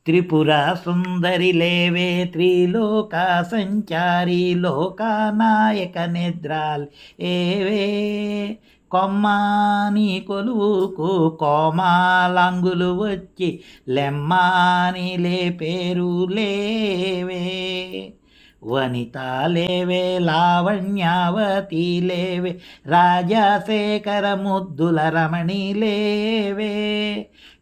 త్రిపుర సుందరి లేవే త్రిలోక సంచారి లోకానాయక నిద్రాల్ ఏవే కొమ్మాని కొలువుకు కోమాలంగులు వచ్చి లెమ్మాని లేపేరు లేవే వనిత లేవే లావణ్యావతి లేవే రాజశేఖర ముద్దుల రమణి లేవే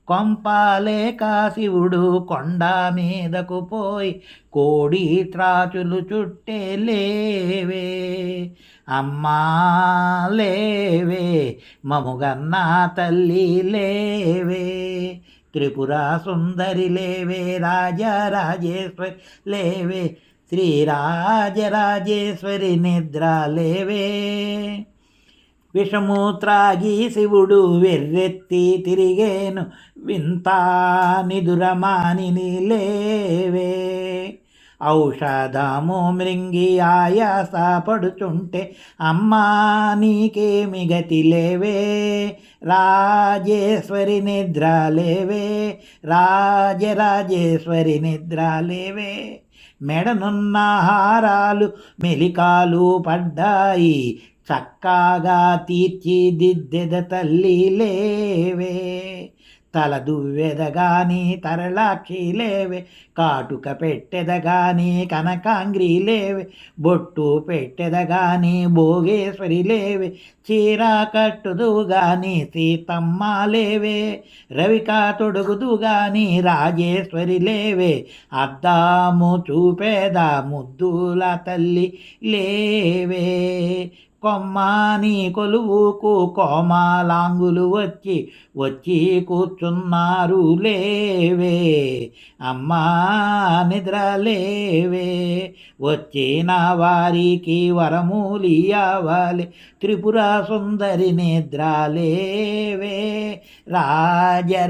కొంపాలే కాశివుడు కొండ మీదకు పోయి కోడి త్రాచులు చుట్టే లేవే అమ్మా లేవే మముగన్నా తల్లి లేవే త్రిపుర సుందరి లేవే రాజరాజేశ్వరి లేవే శ్రీరాజరాజేశ్వరి నిద్ర లేవే విషము త్రాగి శివుడు వెర్రెత్తి తిరిగేను వింత నిదురమాని లేవే ఔషధము మృంగి ఆయాస పడుచుంటే అమ్మా నీకేమి గతి లేవే రాజేశ్వరి నిద్ర లేవే రాజరాజేశ్వరి నిద్ర లేవే మెడనున్న హారాలు మెలికాలు పడ్డాయి చక్కగా తీర్చిదిద్దెద తల్లి లేవే తల దువ్వెదగాని తరళాక్షి లేవే కాటుక పెట్టెదగాని కనకాంగ్రి లేవే బొట్టు పెట్టెదగాని భోగేశ్వరి లేవే చీర కట్టుదుగాని సీతమ్మ లేవే రవిక తొడుగుదుగాని రాజేశ్వరి లేవే అద్దాము చూపేద ముద్దుల తల్లి లేవే కొమ్మాని కొలువుకు కోమాలాంగులు వచ్చి వచ్చి కూర్చున్నారు లేవే అమ్మా నిద్ర లేవే వచ్చిన వారికి వరమూలియవాలి త్రిపుర సుందరి నిద్ర లేవే రాజరాజేశ్వరి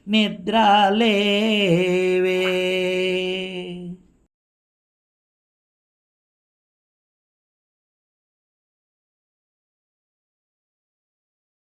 నిద్ర లేవే.